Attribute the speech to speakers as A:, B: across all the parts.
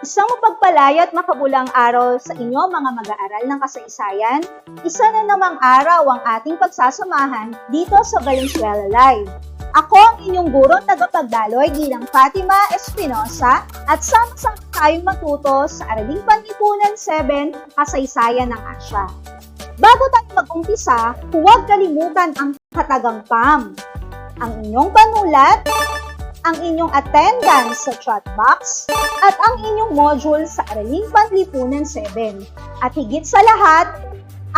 A: Isang mapagpalaya at makabulang araw sa inyo mga mag-aaral ng kasaysayan. Isa na namang araw ang ating pagsasamahan dito sa Valenzuela Live. Ako ang inyong guro tagapagdaloy bilang Fatima Espinosa at sama-sama tayong matuto sa Araling Panlipunan 7, Kasaysayan ng Asya. Bago tayo mag-umpisa, huwag kalimutan ang katagang PAM, ang inyong panulat, ang inyong attendance sa chat box, at ang inyong module sa Araling Panlipunan 7. At higit sa lahat,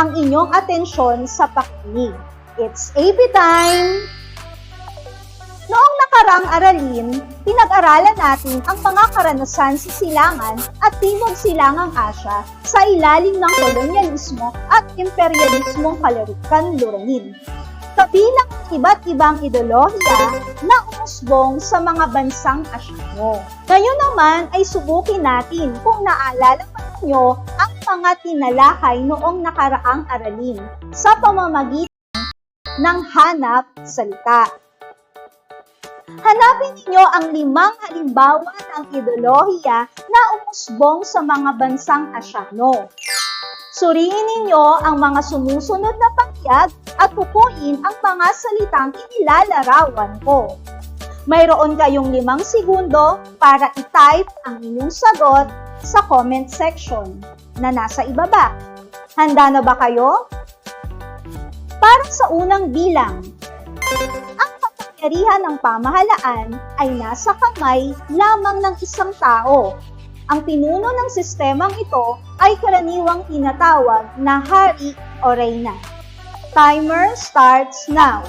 A: ang inyong atensyon sa pakikinig. It's AP time! Noong nakaraang aralin, pinag-aralan natin ang mga karanasan sa Silangan at Timog Silangang Asya sa ilalim ng kolonyalismo at imperialismong kanluranin. Kabilang iba't ibang ideolohiya na umusbong sa mga bansang Asyano. Ngayon naman ay subukin natin kung naalala pa ninyo ang mga tinalakay noong nakaraang aralin sa pamamagitan ng hanap salita. Hanapin ninyo ang 5 halimbawa ng ideolohiya na umusbong sa mga bansang Asyano. Suriin ninyo ang mga sumusunod na pakyag at tukuyin ang mga salitang inilalarawan ko. Mayroon kayong 5 segundo para i-type ang inyong sagot sa comment section na nasa ibaba. Handa na ba kayo? Para sa unang bilang, ang kapangyarihan ng pamahalaan ay nasa kamay lamang ng isang tao. Ang pinuno ng sistemang ito ay karaniwang tinatawag na hari o reyna. Timer starts now.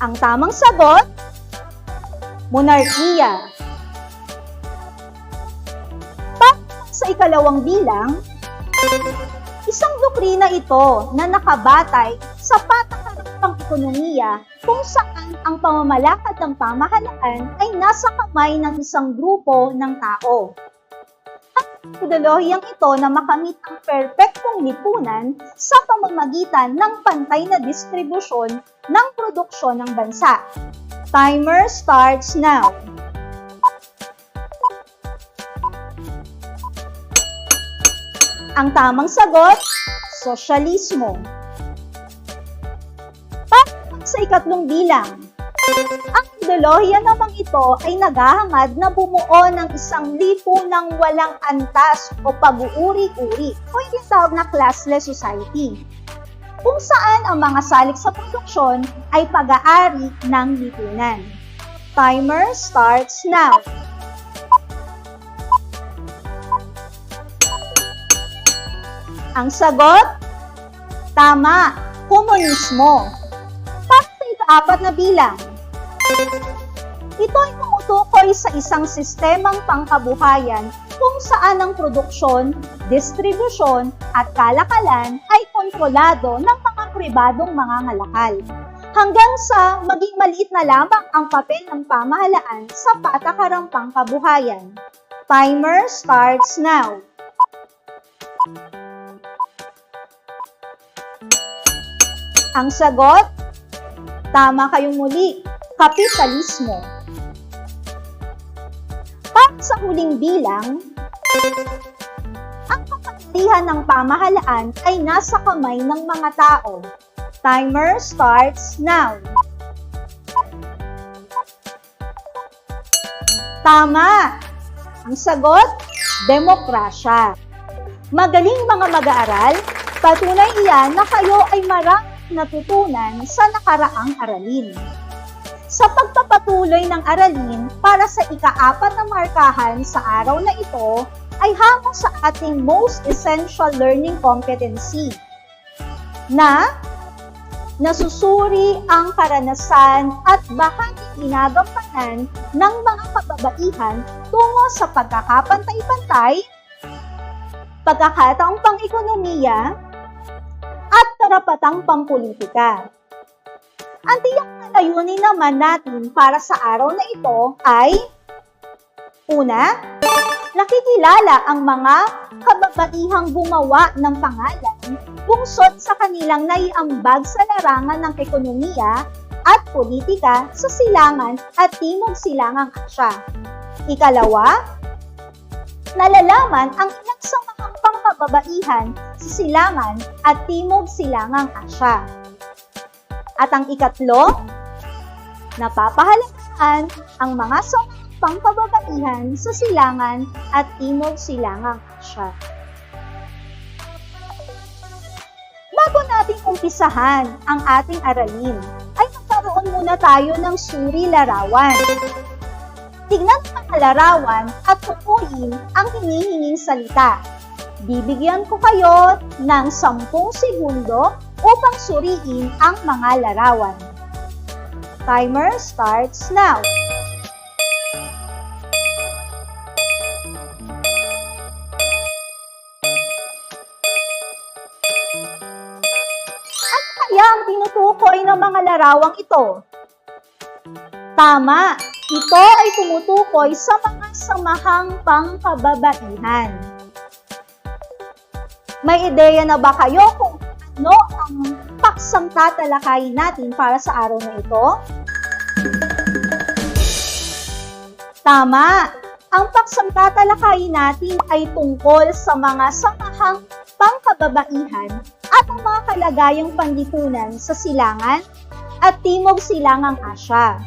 A: Ang tamang sagot, monarkiya. Para sa ikalawang bilang, isang doktrina ito na nakabatay sa patakarang pang-ekonomiya kung saan ang pamamalakad ng pamahalaan ay nasa kamay ng isang grupo ng tao. At ang ideolohiyang ito na makamit ang perpektong lipunan sa pamamagitan ng pantay na distribusyon ng produksyon ng bansa. Timer starts now. Ang tamang sagot, sosyalismo. Para sa ikatlong bilang, ang ideolohiya namang ito ay naghahangad na bumuo ng isang lipunang walang antas o pag-uuri-uri o yung tawag na classless society, kung saan ang mga salik sa produksyon ay pag-aari ng lipunan. Timer starts now. Ang sagot, tama, komunismo. Para sa ika-4 na bilang, ito ay tumutukoy sa isang sistemang pangkabuhayan kung saan ang produksyon, distribusyon at kalakalan ay kontrolado ng mga pribadong mangangalakal, hanggang sa maging maliit na lamang ang papel ng pamahalaan sa patakarang pangkabuhayan. Timer starts now. Ang sagot, tama kayong muli, kapitalismo. Para sa huling bilang, ang kapangyarihan ng pamahalaan ay nasa kamay ng mga tao. Timer starts now. Tama! Ang sagot, demokrasya. Magaling mga mag-aaral, patunay iyan na kayo ay marami natutunan sa nakaraang aralin. Sa pagpapatuloy ng aralin para sa ika-4 na markahan sa araw na ito ay hamon sa ating most essential learning competency na nasusuri ang karanasan at bahaging ginagampanan ng mga kababaihan tungo sa pagkakapantay-pantay, pagkakataong pang-ekonomiya, at karapatang pampolitika. Ang tiyak na layunin naman natin para sa araw na ito ay: una, nakikilala ang mga kababaihang gumawa ng pangalan bungsod sa kanilang naiambag sa larangan ng ekonomiya at politika sa silangan at timog silangang Asya. Ikalawa, nalalaman ang ilang samahang pangkababaihan sa silangan at timog silangang Asya. At ang ikatlo, napapahalagahan ang mga samahang pangkababaihan sa silangan at timog silangang Asya. Bago natin umpisahan ang ating aralin, ay magkaroon muna tayo ng suri larawan. Tignan ang mga larawan at tukuyin ang hinihinging salita. Bibigyan ko kayo ng 10 segundo upang suriin ang mga larawan. Timer starts now. Kaya ang tinutukoy ng mga larawang ito? Tama, ito ay tumutukoy sa mga samahang pangkababaihan. May ideya na ba kayo kung ano ang paksang tatalakayin natin para sa araw na ito? Tama, ang paksang tatalakayin natin ay tungkol sa mga samahang pangkababaihan at ang mga kalagayang panlipunan sa silangan at timog silangang Asya.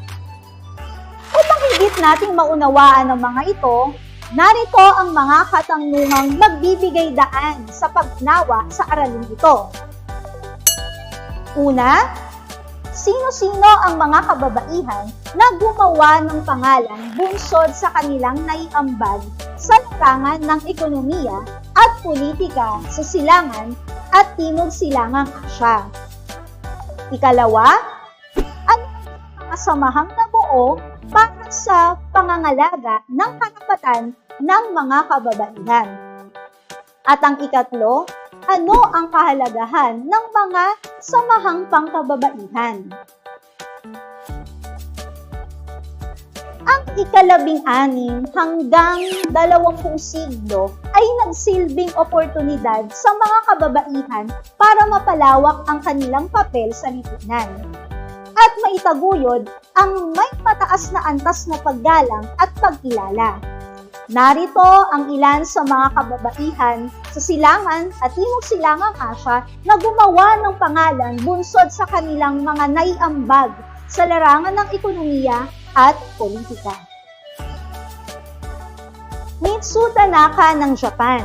A: Upang higit nating maunawaan ang mga ito, narito ang mga katanungang magbibigay daan sa pagnawa sa aralin ito. Una, sino-sino ang mga kababaihan na gumawa ng pangalan bunsod sa kanilang naiambag sa larangan ng ekonomiya at politika sa silangan at timog silangang Asya? Ikalawa, ano ang mga samahang nabuo para sa pangangalaga ng karapatan ng mga kababaihan? At ang ikatlo, ano ang kahalagahan ng mga samahang pangkababaihan? Ang ika-16 hanggang 20 siglo ay nagsilbing oportunidad sa mga kababaihan para mapalawak ang kanilang papel sa lipunan at maitaguyod ang may mataas na antas na paggalang at pagkilala. Narito ang ilan sa mga kababaihan sa silangan at timog silangang Asya na gumawa ng pangalan bunsod sa kanilang mga naiambag sa larangan ng ekonomiya at politika. Mitsu Tanaka ng Japan.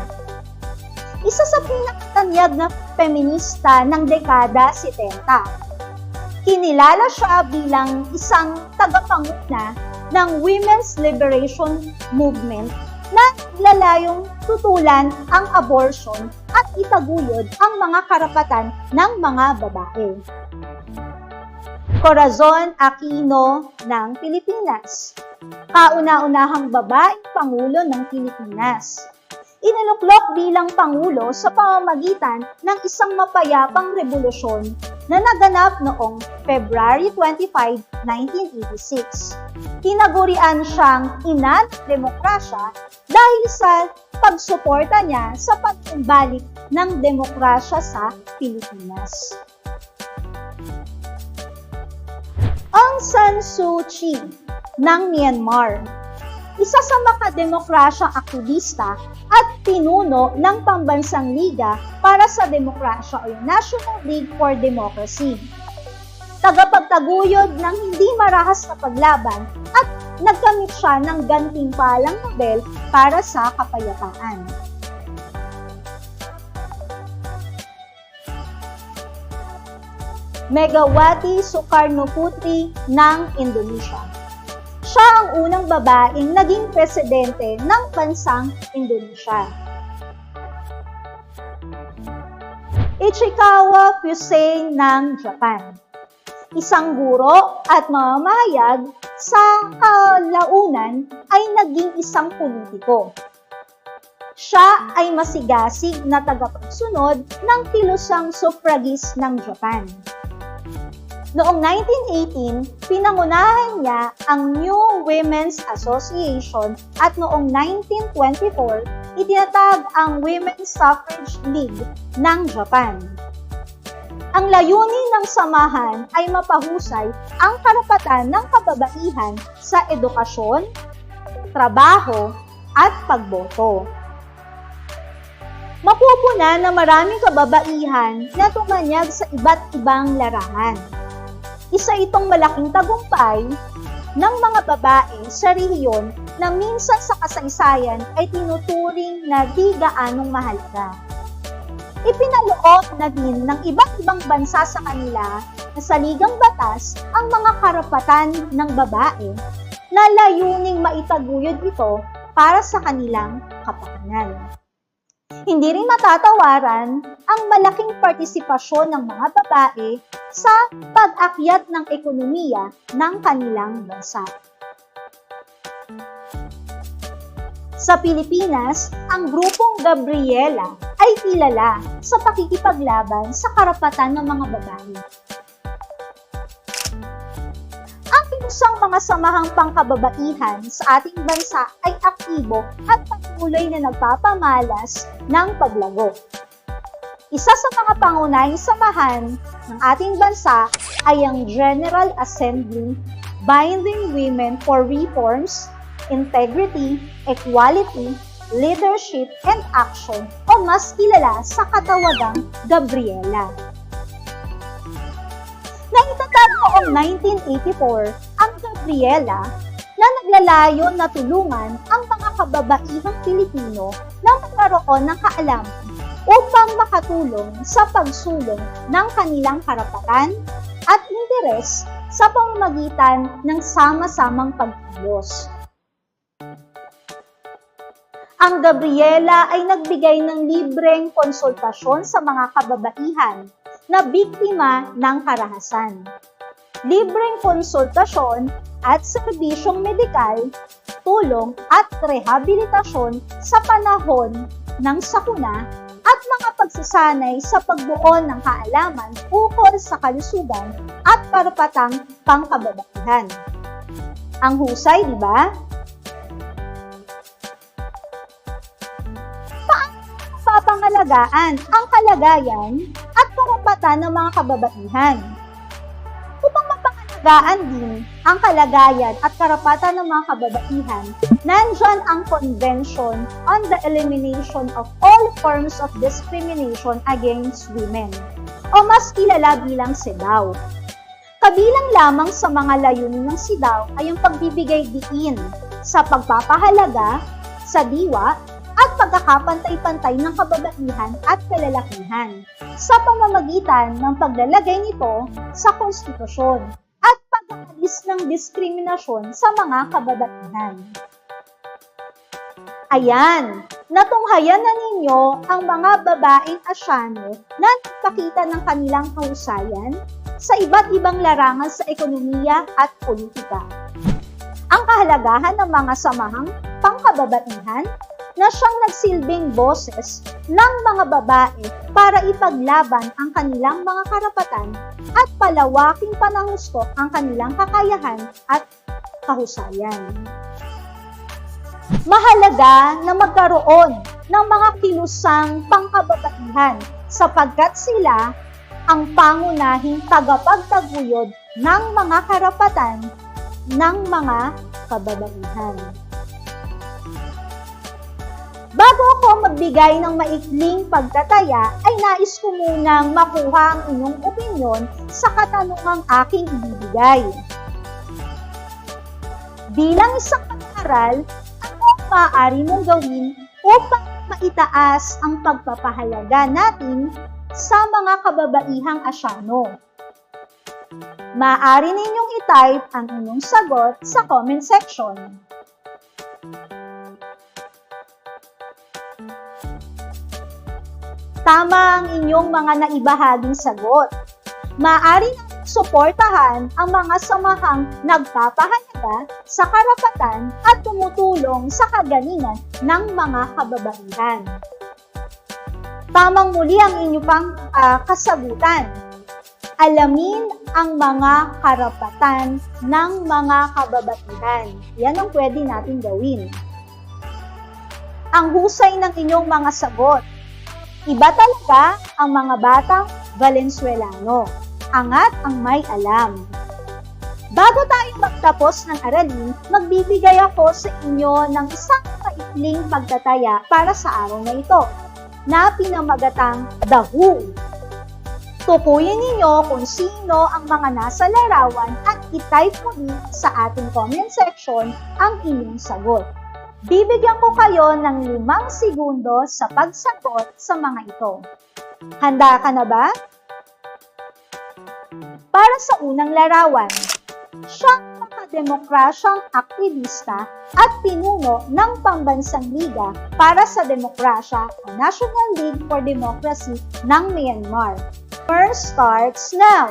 A: Isa sa pinakatanyag na feminista ng dekada 70. Kinilala siya bilang isang tagapanguna ng Women's Liberation Movement na lalayong tutulan ang abortion at itaguyod ang mga karapatan ng mga babae. Corazon Aquino ng Pilipinas. Kauna-unahang babaeng Pangulo ng Pilipinas. Iniluklok bilang Pangulo sa pamamagitan ng isang mapayapang revolusyon na naganap noong February 25, 1986. Tinagurian siyang ina ng demokrasya dahil sa pagsuporta niya sa pagkumbalik ng demokrasya sa Pilipinas. Aung San Suu Kyi ng Myanmar. Isa sa makademokrasyang aktivista at pinuno ng Pambansang Liga para sa Demokrasya o National League for Democracy. Tagapagtaguyod ng hindi marahas na paglaban at nagkamit siya ng gantimpalang Nobel para sa kapayapaan. Megawati Sukarnoputri ng Indonesia. Siya ang unang babaeng naging presidente ng bansang Indonesia. Ichikawa Fusei ng Japan. Isang guro at mamamahayag sa kalaunan ay naging isang politiko. Siya ay masigasig na tagapagsunod ng kilusang suffragist ng Japan. Noong 1918, pinangunahan niya ang New Women's Association at noong 1924, itinatag ang Women's Suffrage League ng Japan. Ang layunin ng samahan ay mapahusay ang karapatan ng kababaihan sa edukasyon, trabaho, at pagboto. Mapupuna na maraming kababaihan na tumanyag sa iba't ibang larangan. Isa itong malaking tagumpay ng mga babae sa rehiyon na minsan sa kasaysayan ay tinuturing na di gaanong mahalaga. Ipinaloob na din ng iba't ibang bansa sa kanila na sa ligang batas ang mga karapatan ng babae na layuning maitaguyod ito para sa kanilang kapakanan. Hindi rin matatawaran ang malaking partisipasyon ng mga babae sa pag-akyat ng ekonomiya ng kanilang bansa. Sa Pilipinas, ang grupong Gabriela ay kilala sa pakikipaglaban sa karapatan ng mga babae. Ang isang mga samahang pangkababaihan sa ating bansa ay aktibo at patuloy na nagpapamalas ng paglago. Isa sa mga pangunahing samahan ng ating bansa ay ang General Assembly Binding Women for Reforms, Integrity, Equality, Leadership, and Action o mas kilala sa katawagang Gabriela. Naitatag noong 1984 ang Gabriela na naglalayon na tulungan ang mga kababaihang Pilipino na magkaroon ng kaalaman upang makatulong sa pagsulong ng kanilang karapatan at interes sa pamamagitan ng sama-samang pagkilos. Ang Gabriela ay nagbigay ng libreng konsultasyon sa mga kababaihan na biktima ng karahasan. Libreng konsultasyon at serbisyong medikal, tulong at rehabilitasyon sa panahon ng sakuna at mga pagsasanay sa pagbuo ng kaalaman ukol sa kalusugan at karapatang pangkababaihan. Ang husay, di ba? Papangalagaan ang kalagayan at karapatan ng mga kababaihan. Upang mapangalagaan din ang kalagayan at karapatan ng mga kababaihan, nandyan ang Convention on the Elimination of All Forms of Discrimination Against Women, o mas kilala bilang CEDAW. Kabilang lamang sa mga layunin ng CEDAW ay ang pagbibigay diin sa pagpapahalaga sa diwa at pagkakapantay-pantay ng kababaihan at kalalakihan sa pamamagitan ng paglalagay nito sa konstitusyon at pag-aalis ng diskriminasyon sa mga kababaihan. Ayan, natunghayan na ninyo ang mga babaeng Asyano na nagpakita ng kanilang kahusayan sa iba't ibang larangan sa ekonomiya at politika. Ang kahalagahan ng mga samahang pangkababaihan na siyang nagsilbing boses ng mga babae para ipaglaban ang kanilang mga karapatan at palawaking panangusto ang kanilang kakayahan at kahusayan. Mahalaga na magkaroon ng mga kilusang pangkababaihan sapagkat sila ang pangunahing tagapagtaguyod ng mga karapatan ng mga kababaihan. Bago ako magbigay ng maikling pagtataya, ay nais ko munang makuha ang inyong opinyon sa katanungang aking ibibigay. Bilang isang mag-aaral, ano ang maaari mong gawin upang maitaas ang pagpapahalaga natin sa mga kababaihang Asyano? Maaari ninyong i-type ang inyong sagot sa comment section. Tama ang inyong mga naibahaging sagot. Maaari nang suportahan ang mga samahang nagpapahalaga sa karapatan at tumutulong sa kagalingan ng mga kababaihan. Tamang muli ang inyong pang kasagutan. Alamin ang mga karapatan ng mga kababaihan. Yan ang pwede natin gawin. ang husay ng inyong mga sagot. Iba talaga ang mga batang Valenzuelano. Angat ang may alam. Bago tayo magtapos ng aralin, magbibigay ako sa inyo ng isang maikling pagtataya para sa araw na ito, na pinamagatang The Who. Tukuyin ninyo kung sino ang mga nasa larawan at i-type mo sa ating comment section ang inyong sagot. Bibigyan ko kayo ng 5 segundo sa pagsagot sa mga ito. Handa ka na ba? Para sa unang larawan, siyang makademokrasyang aktivista at pinuno ng Pambansang Liga para sa Demokrasya o National League for Democracy ng Myanmar. First starts now.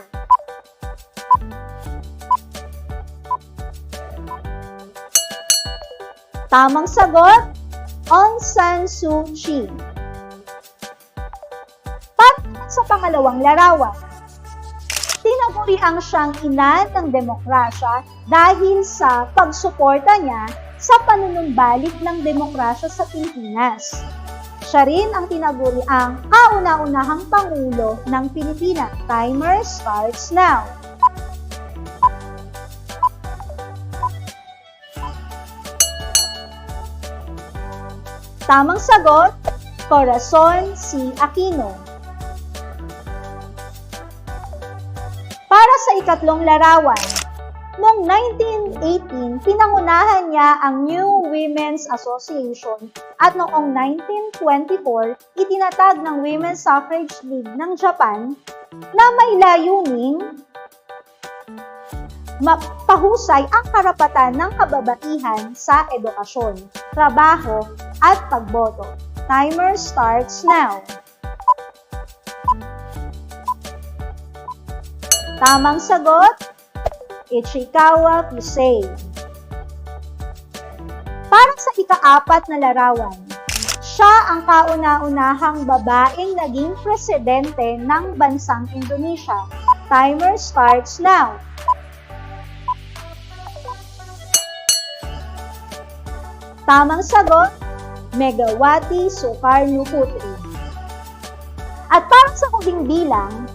A: Tamang sagot, Aung San Suu Kyi. Para sa pangalawang larawan, tinaguriang siyang ina ng demokrasya dahil sa pagsuporta niya sa panunumbalik ng demokrasya sa Pilipinas. Siya rin ang tinaguri ang kauna-unahang Pangulo ng Pilipinas. Timer starts now. Tamang sagot, Corazon C. Aquino. Para sa ikatlong larawan, noong 1918, pinangunahan niya ang New Women's Association at noong 1924, itinatag ng Women's Suffrage League ng Japan na may layuning mapahusay ang karapatan ng kababaihan sa edukasyon, trabaho, at pagboto. Timer starts now. Tamang sagot, Ichikawa Kusei. Para sa ika-4 na larawan, siya ang kauna-unahang babaeng naging presidente ng bansang Indonesia. Timer starts now. Tamang sagot, Megawati Sukarnoputri. At para sa huling bilang,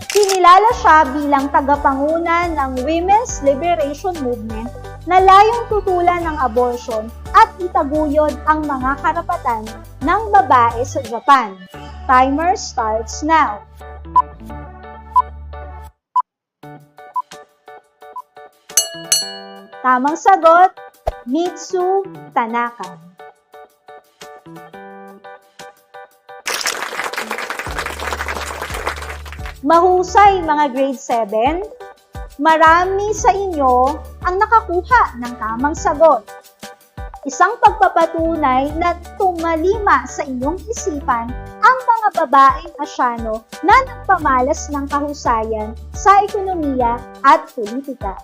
A: kinilala siya bilang tagapanguna ng Women's Liberation Movement na layong tutulan ng abortion at itaguyod ang mga karapatan ng babae sa Japan. Timer starts now. Tamang sagot, Mitsu Tanaka. Mahusay mga grade 7, marami sa inyo ang nakakuha ng tamang sagot. Isang pagpapatunay na tumalima sa inyong isipan ang mga babaeng Asyano na nagpamalas ng kahusayan sa ekonomiya at politika.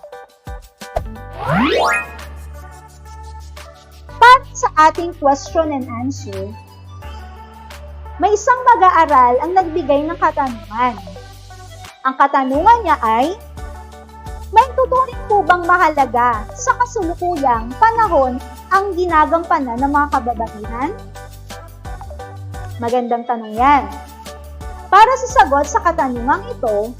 A: Para sa ating question and answer, may isang mag-aaral ang nagbigay ng katanungan. Ang katanungan niya ay, may tuturing po bang mahalaga sa kasulukuyang panahon ang ginagampanan ng mga kababaihan? Magandang tanong yan. Para sa sagot sa katanungang ito,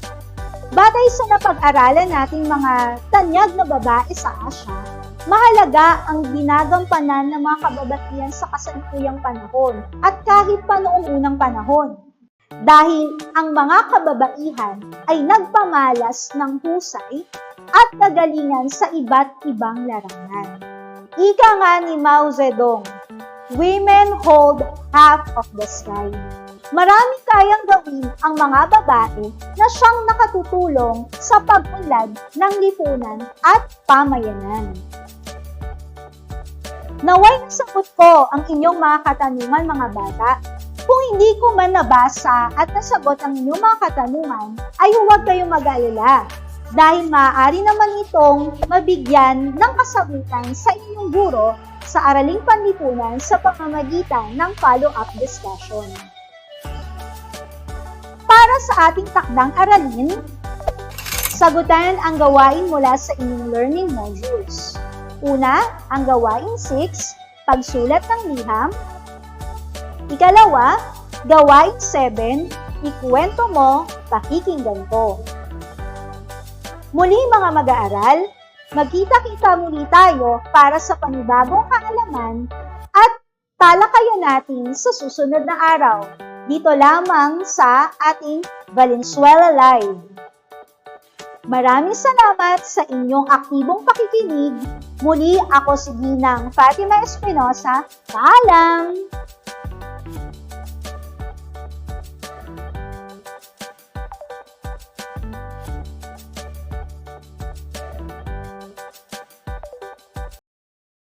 A: batay sa napag-aralan nating mga tanyag na babae sa Asya, mahalaga ang ginagampanan ng mga kababaihan sa kasalukuyang panahon at kahit pa noong unang panahon. Dahil ang mga kababaihan ay nagpamalas ng husay at kagalingan sa iba't ibang larangan. Ika nga ni Mao Zedong, women hold half of the sky. Marami kayang gawin ang mga babae na siyang nakatutulong sa pag-unlad ng lipunan at pamayanan. Naway nasagot ko ang inyong mga katanungan mga bata. Kung hindi ko man nabasa at nasagot ang inyong mga katanungan, ay huwag kayong mag-alala dahil maaari naman itong mabigyan ng kasagutan sa inyong guro sa Araling Panlipunan sa pamamagitan ng follow-up discussion. Para sa ating takdang aralin, sagutan ang gawain mula sa inyong learning modules. Una, ang gawain 6, pagsulat ng liham. Ikalawa, gawain 7, ikwento mo, pakikinggan ko. Muli mga mag-aaral, magkita-kita muli tayo para sa panibagong kaalaman at talakayan natin sa susunod na araw. Dito lamang sa ating Valenzuela Live. Maraming salamat sa inyong aktibong pakikinig. Muli ako si Ginang Fatima Espinosa. Paalam!